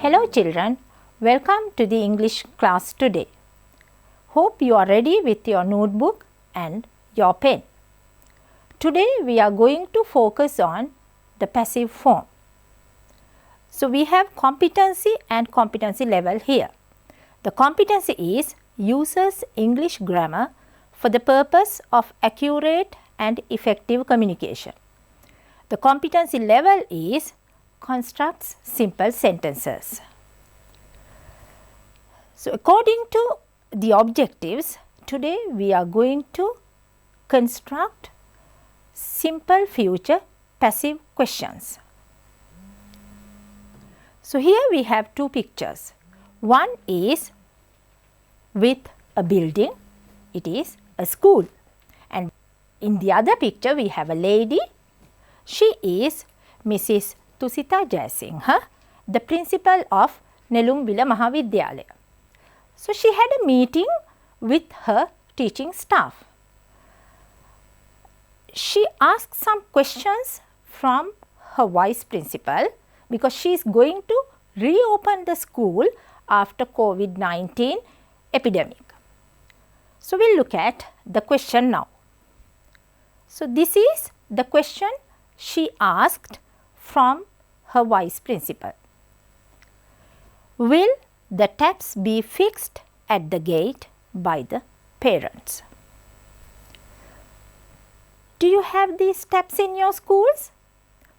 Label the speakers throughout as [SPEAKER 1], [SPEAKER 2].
[SPEAKER 1] Hello children, welcome to the English class today. Hope you are ready with your notebook and your pen. Today we are going to focus on the passive form. So we have competency and competency level here. The competency is uses English grammar for the purpose of accurate and effective communication. The competency level is constructs simple sentences. So according to the objectives, today we are going to construct simple future passive questions. So here we have two pictures. One is with a building, it is a school, and in the other picture we have a lady. She is Mrs. Tusita Jayasinghe, the principal of Nelumbila Mahavidyalaya. So she had a meeting with her teaching staff. She asked some questions from her vice principal because she is going to reopen the school after COVID-19 epidemic. So we will look at the question now. So this is the question she asked from her vice principal. Will the taps be fixed at the gate by the parents? Do you have these taps in your schools?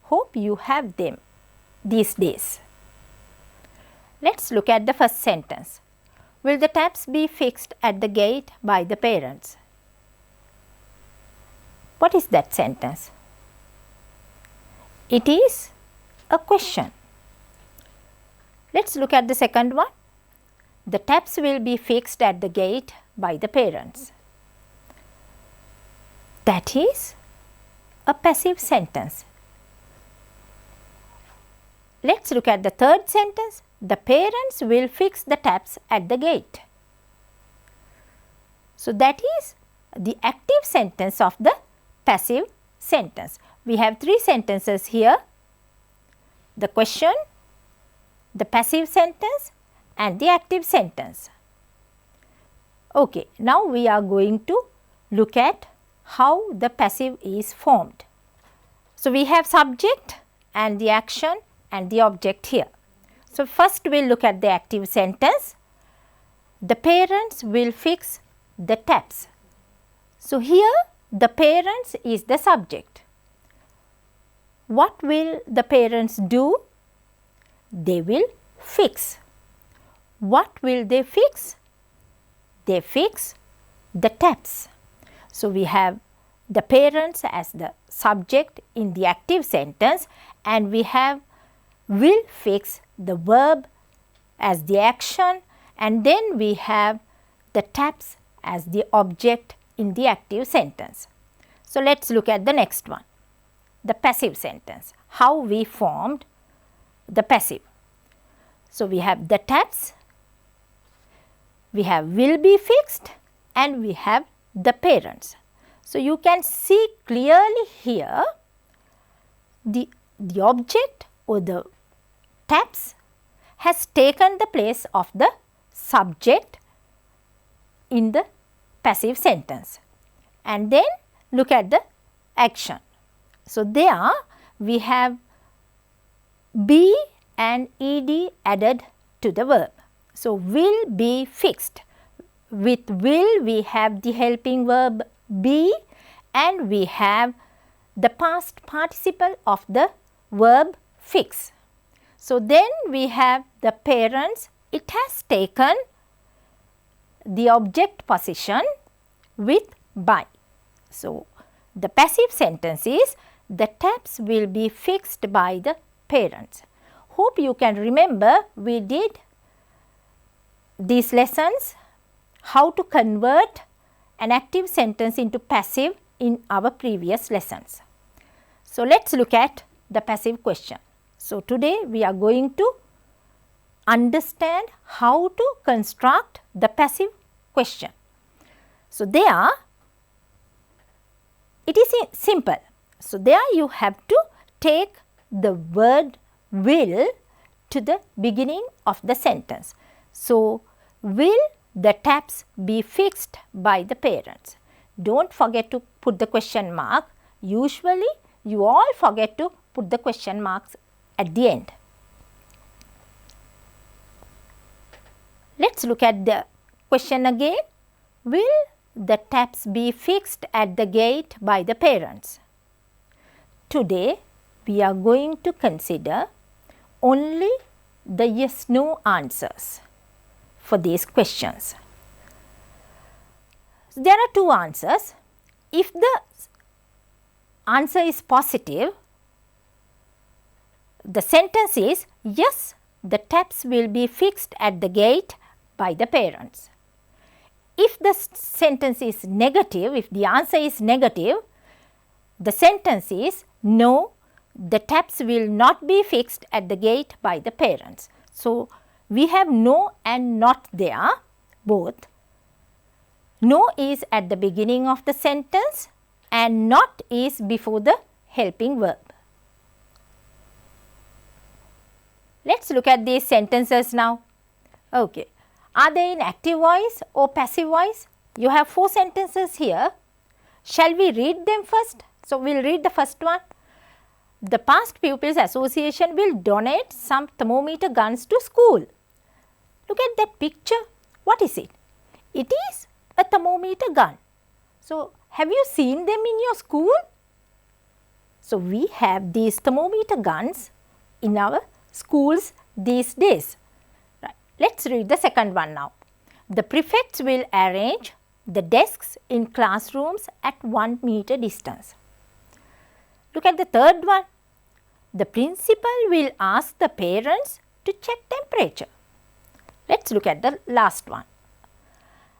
[SPEAKER 1] Hope you have them these days. Let's look at the first sentence. Will the taps be fixed at the gate by the parents? What is that sentence? It is a question. Let's look at the second one. The taps will be fixed at the gate by the parents. That is a passive sentence. Let's look at the third sentence. The parents will fix the taps at the gate. So that is the active sentence of the passive sentence. We have three sentences here: the question, the passive sentence and the active sentence. Okay, now we are going to look at how the passive is formed. So we have subject and the action and the object here. So first we will look at the active sentence. The parents will fix the taps. So here the parents is the subject. What will the parents do? They will fix. What will they fix? They fix the taps. So we have the parents as the subject in the active sentence, and we have will fix the verb as the action, and then we have the taps as the object in the active sentence. So let's look at the next one, the passive sentence, how we formed the passive. So we have the taps, we have will be fixed, and we have the parents. So you can see clearly here the object or the taps has taken the place of the subject in the passive sentence. And then look at the action. So there we have be and ed added to the verb. So will be fixed. With will we have the helping verb be, and we have the past participle of the verb fix. So then we have the parents, it has taken the object position with by. So the passive sentence is the taps will be fixed by the parents. Hope you can remember we did these lessons how to convert an active sentence into passive in our previous lessons. So let's look at the passive question. So today we are going to understand how to construct the passive question. So there it is simple. So there you have to take the word will to the beginning of the sentence. So, will the taps be fixed by the parents? Don't forget to put the question mark. Usually, you all forget to put the question marks at the end. Let us look at the question again. Will the taps be fixed at the gate by the parents? Today, we are going to consider only the yes/no answers for these questions. There are two answers. If the answer is positive, the sentence is yes, the taps will be fixed at the gate by the parents. If the sentence is negative, if the answer is negative, the sentence is no, the taps will not be fixed at the gate by the parents. So, we have no and not there, both. No is at the beginning of the sentence and not is before the helping verb. Let us look at these sentences now. Okay. Are they in active voice or passive voice? You have 4 sentences here. Shall we read them first? So, we will read the first one. The Past Pupils Association will donate some thermometer guns to school. Look at that picture. What is it? It is a thermometer gun. So, have you seen them in your school? So, we have these thermometer guns in our schools these days. Right. Let us read the second one now. The prefects will arrange the desks in classrooms at 1 meter distance. Look at the third one. The principal will ask the parents to check temperature. Let us look at the last one.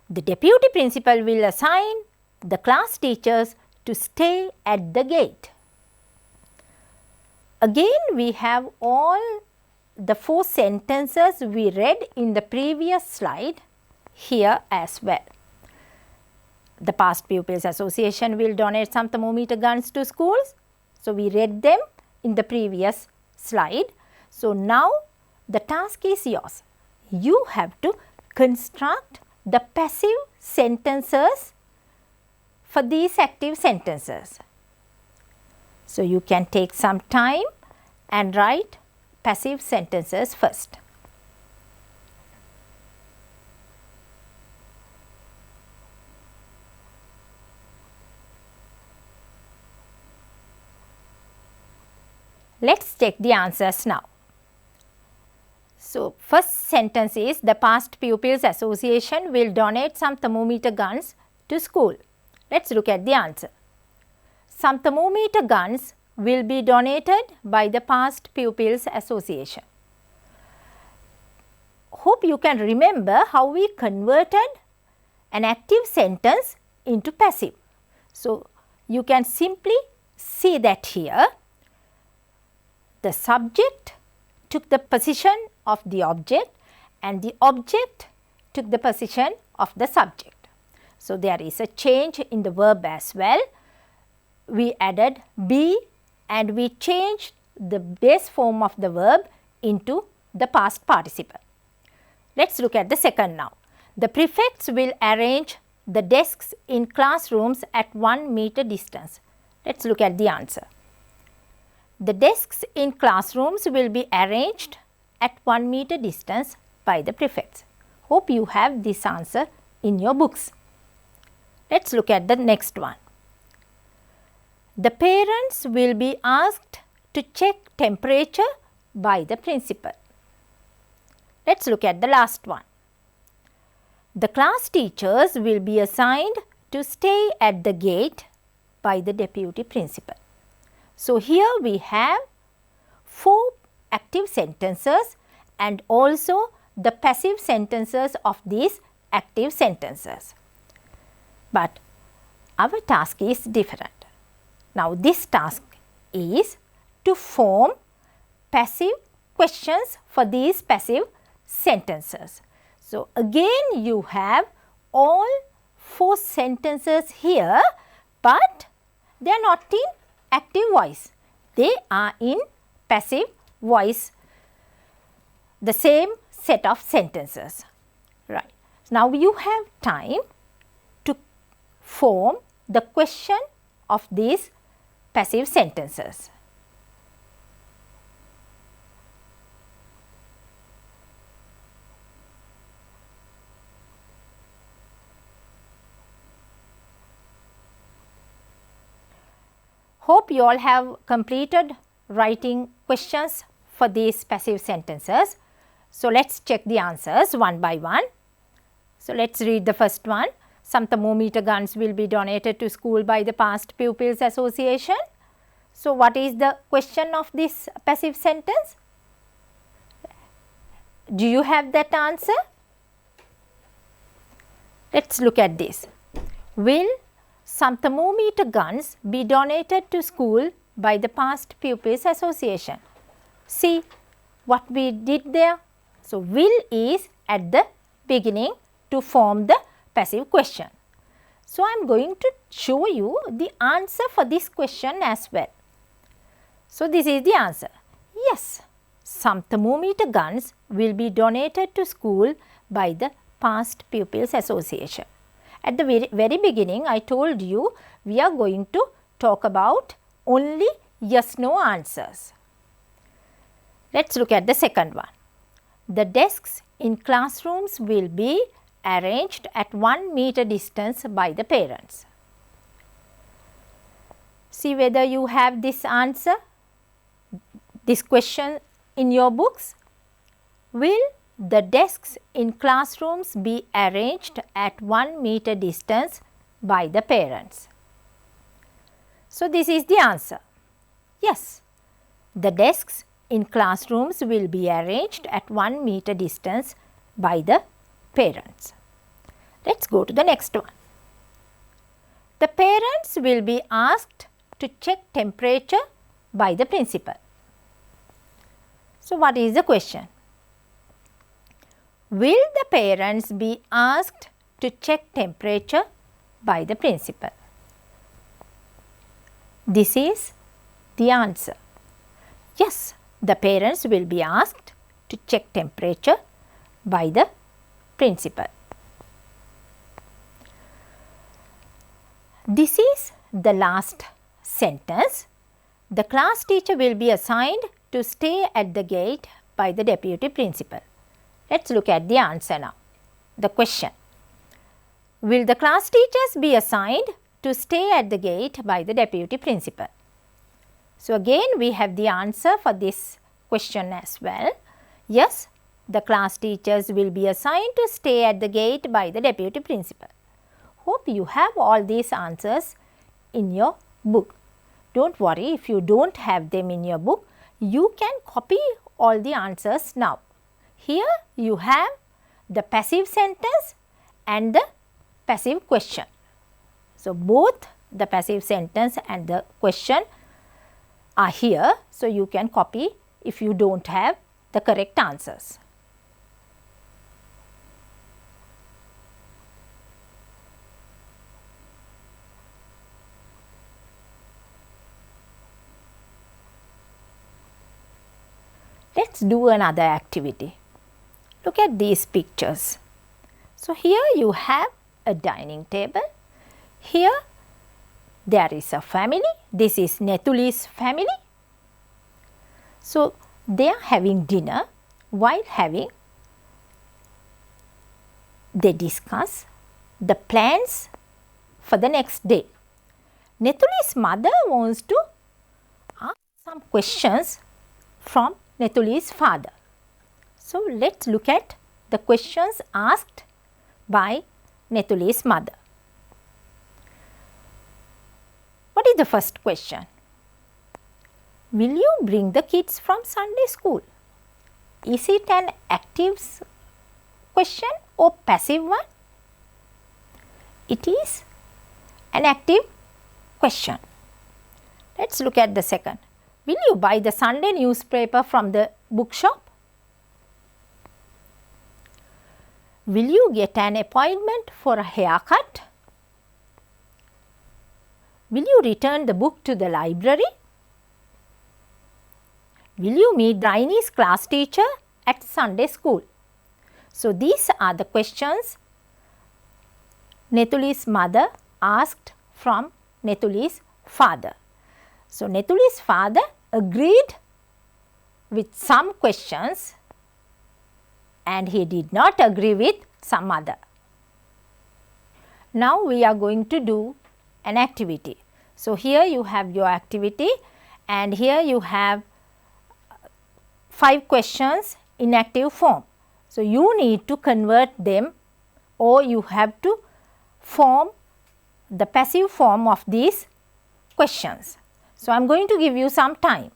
[SPEAKER 1] The deputy principal will assign the class teachers to stay at the gate. Again, we have all the 4 sentences we read in the previous slide here as well. The Past Pupils Association will donate some thermometer guns to schools. So, we read them in the previous slide. So, now the task is yours. You have to construct the passive sentences for these active sentences. So, you can take some time and write passive sentences first. Let us check the answers now. So, first sentence is the Past Pupils Association will donate some thermometer guns to school. Let us look at the answer. Some thermometer guns will be donated by the Past Pupils Association. Hope you can remember how we converted an active sentence into passive. So, you can simply see that here. The subject took the position of the object and the object took the position of the subject. So, there is a change in the verb as well. We added be and we changed the base form of the verb into the past participle. Let us look at the second now. The prefects will arrange the desks in classrooms at 1 meter distance. Let us look at the answer. The desks in classrooms will be arranged at 1 meter distance by the prefects. Hope you have this answer in your books. Let us look at the next one. The parents will be asked to check temperature by the principal. Let us look at the last one. The class teachers will be assigned to stay at the gate by the deputy principal. So, here we have 4 active sentences and also the passive sentences of these active sentences. But our task is different. Now, this task is to form passive questions for these passive sentences. So, again you have all 4 sentences here, but they are not in active voice. They are in passive voice. the same set of sentences, right. Now, you have time to form the question of these passive sentences. Hope you all have completed writing questions for these passive sentences. So, let us check the answers one by one. So, let us read the first one. Some thermometer guns will be donated to school by the Past Pupils Association. So, what is the question of this passive sentence? Do you have that answer? Let us look at this. Will some thermometer guns be donated to school by the Past Pupils Association? See what we did there. So, will is at the beginning to form the passive question. So, I am going to show you the answer for this question as well. So, this is the answer. Yes, some thermometer guns will be donated to school by the Past Pupils Association. At the very beginning, I told you we are going to talk about only yes/no answers. Let us look at the second one. The desks in classrooms will be arranged at 1 meter distance by the parents. See whether you have this answer, this question in your books. Will the desks in classrooms be arranged at 1 meter distance by the parents? So, this is the answer. Yes, the desks in classrooms will be arranged at 1 meter distance by the parents. Let us go to the next one. The parents will be asked to check temperature by the principal. So, what is the question? Will the parents be asked to check temperature by the principal? This is the answer. Yes, the parents will be asked to check temperature by the principal. This is the last sentence. The class teacher will be assigned to stay at the gate by the deputy principal. Let us look at the answer now. The question. Will the class teachers be assigned to stay at the gate by the deputy principal? So, again we have the answer for this question as well. Yes, the class teachers will be assigned to stay at the gate by the deputy principal. Hope you have all these answers in your book. Don't worry if you don't have them in your book, you can copy all the answers now. Here you have the passive sentence and the passive question. So, both the passive sentence and the question are here. So, you can copy if you don't have the correct answers. Let us do another activity. Look at these pictures. So, here you have a dining table. Here there is a family. This is Nethuli's family. So, they are having dinner. While having, they discuss the plans for the next day. Nethuli's mother wants to ask some questions from Nethuli's father. So, let us look at the questions asked by Nethuli's mother. What is the first question? Will you bring the kids from Sunday school? Is it an active question or passive one? It is an active question. Let us look at the second. Will you buy the Sunday newspaper from the bookshop? Will you get an appointment for a haircut? Will you return the book to the library? Will you meet Rainy's class teacher at Sunday school? So, these are the questions Netuli's mother asked from Netuli's father. So, Netuli's father agreed with some questions and he did not agree with some other. Now, we are going to do an activity. So, here you have your activity and here you have 5 questions in active form. So, you need to convert them or you have to form the passive form of these questions. So, I am going to give you some time.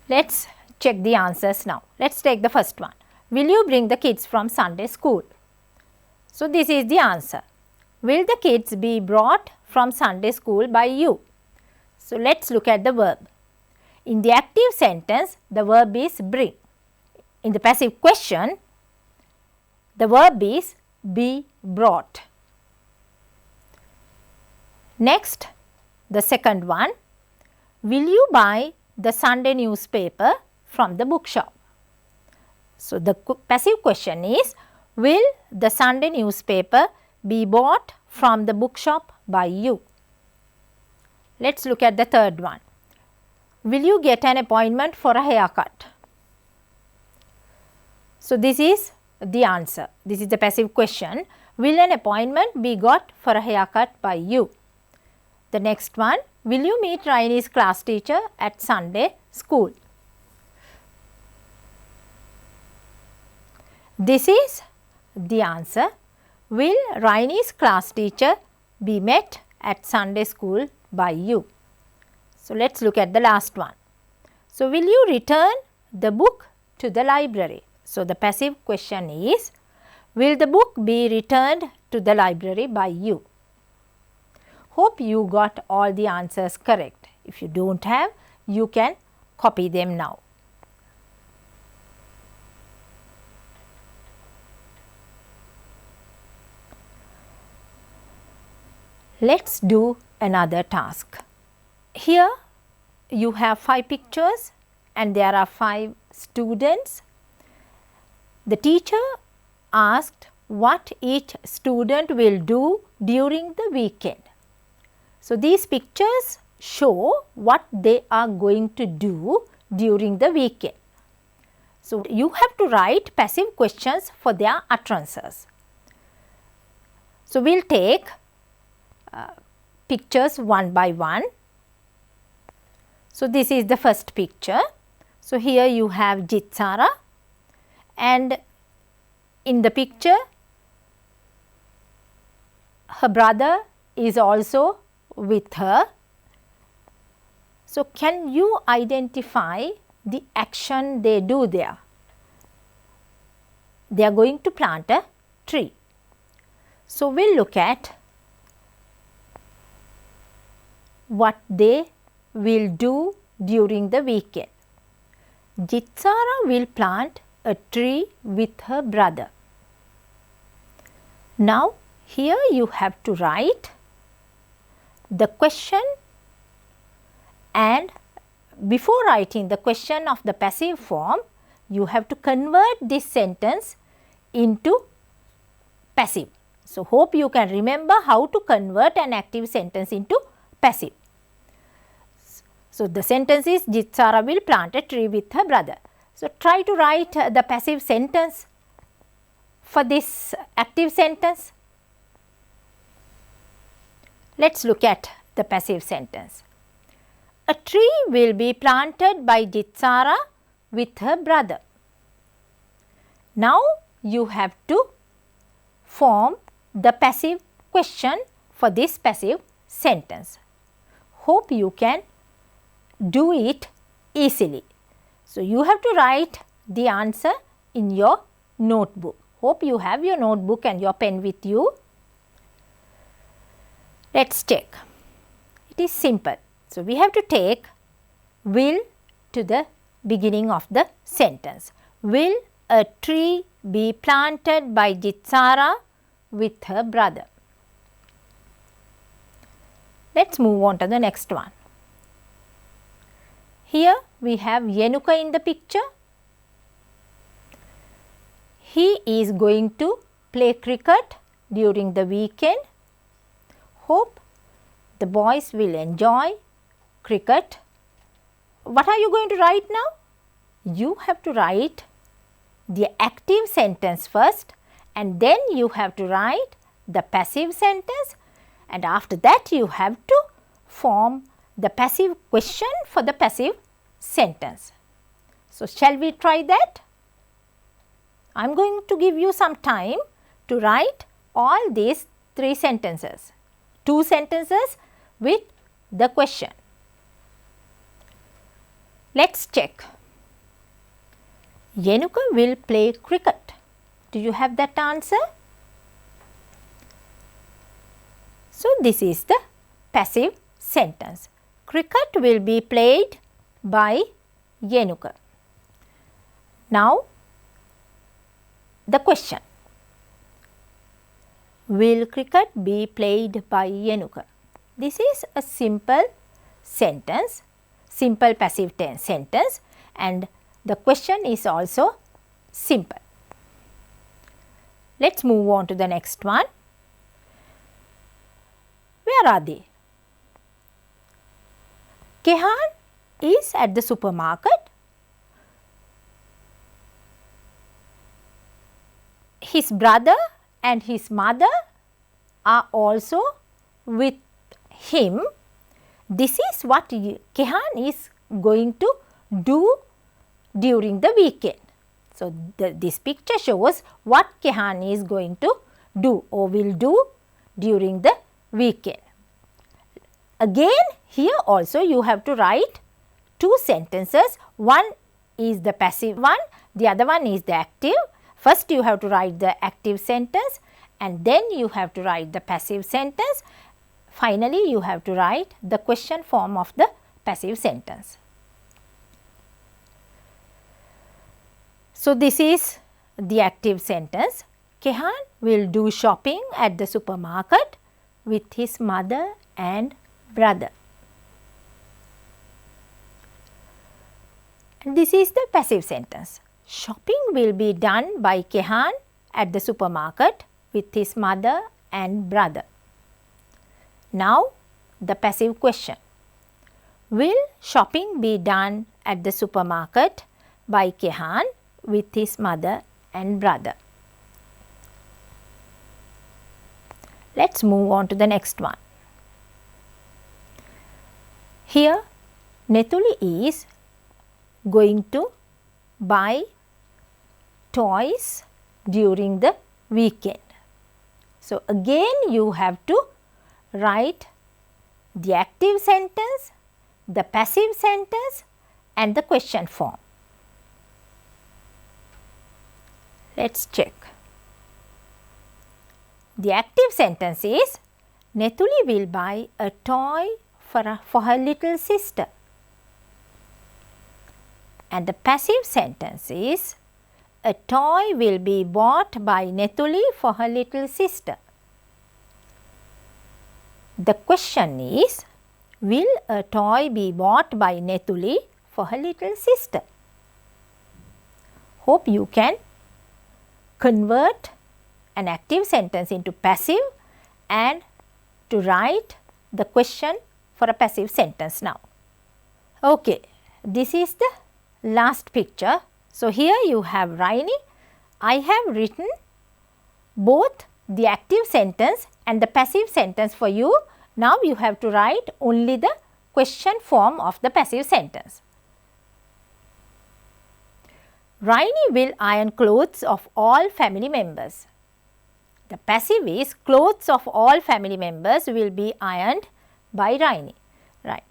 [SPEAKER 1] Let us check the answers now. Let us take the first one. Will you bring the kids from Sunday school? So, this is the answer. Will the kids be brought from Sunday school by you? So, let us look at the verb. In the active sentence, the verb is bring. In the passive question, the verb is be brought. Next, the second one. Will you buy the Sunday newspaper from the bookshop? So, the passive question is, will the Sunday newspaper be bought from the bookshop by you? Let us look at the third one. Will you get an appointment for a haircut? So, this is the answer. This is the passive question. Will an appointment be got for a haircut by you? The next one. Will you meet Raine's class teacher at Sunday school? This is the answer. Will Raine's class teacher be met at Sunday school by you? So, let us look at the last one. So, will you return the book to the library? So, the passive question is, will the book be returned to the library by you? Hope you got all the answers correct. If you do not have, you can copy them now. Let us do another task. Here you have 5 pictures and there are 5 students. The teacher asked what each student will do during the weekend. So, these pictures show what they are going to do during the weekend. So, you have to write passive questions for their utterances. So, we will take pictures one by one. So, this is the first picture. So, here you have Jitsara and in the picture her brother is also with her. So, can you identify the action they do there? They are going to plant a tree. So, we will look at what they will do during the weekend. Jitsara will plant a tree with her brother. Now, here you have to write the question, and before writing the question of the passive form, you have to convert this sentence into passive. So, hope you can remember how to convert an active sentence into passive. So, the sentence is Jitsara will plant a tree with her brother. So, try to write the passive sentence for this active sentence. Let us look at the passive sentence. A tree will be planted by Jitsara with her brother. Now, you have to form the passive question for this passive sentence. Hope you can do it easily. So, you have to write the answer in your notebook. Hope you have your notebook and your pen with you. Let us check. It is simple. So, we have to take will to the beginning of the sentence. Will a tree be planted by Jitsara with her brother? Let's move on to the next one. Here we have Yenuka in the picture. He is going to play cricket during the weekend. Hope the boys will enjoy cricket. What are you going to write now? You have to write the active sentence first, and then you have to write the passive sentence, and after that you have to form the passive question for the passive sentence. So, shall we try that? I am going to give you some time to write all these 3 sentences, 2 sentences with the question. Let's check. Yenuka will play cricket. Do you have that answer? So, this is the passive sentence. Cricket will be played by Yenuka. Now, the question. Will cricket be played by Yenuka? This is a simple sentence, simple passive tense sentence, and the question is also simple. Let's move on to the next one. Where are they? Kehan is at the supermarket. His brother and his mother are also with him. This is what Kehan is going to do during the weekend. So, this picture shows what Kehan is going to do or will do during the weekend. Again, here also you have to write 2 sentences. One is the passive one, the other one is the active. First you have to write the active sentence, and then you have to write the passive sentence. Finally, you have to write the question form of the passive sentence. So, this is the active sentence. Kehan will do shopping at the supermarket with his mother and brother. And this is the passive sentence. Shopping will be done by Kehan at the supermarket with his mother and brother. Now, the passive question. Will shopping be done at the supermarket by Kehan with his mother and brother? Let's move on to the next one. Here, Nethuli is going to buy toys during the weekend. So, again you have to write the active sentence, the passive sentence and the question form. Let's check. The active sentence is Nethuli will buy a toy for her little sister. And the passive sentence is a toy will be bought by Nethuli for her little sister. The question is, will a toy be bought by Nethuli for her little sister? Hope you can convert an active sentence into passive and to write the question for a passive sentence now. Okay, this is the last picture. So, here you have Raini. I have written both the active sentence and the passive sentence for you. Now, you have to write only the question form of the passive sentence. Raini will iron clothes of all family members. The passive is clothes of all family members will be ironed by Raini. Right.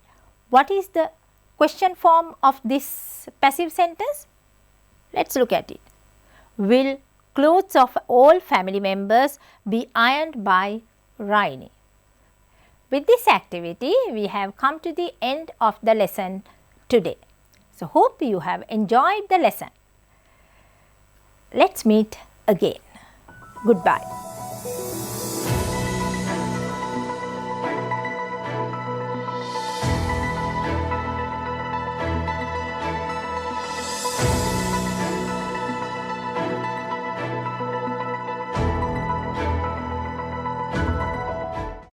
[SPEAKER 1] What is the question form of this passive sentence? Let us look at it. Will clothes of all family members be ironed by Raini? With this activity, we have come to the end of the lesson today. So, hope you have enjoyed the lesson. Let's meet again. Goodbye.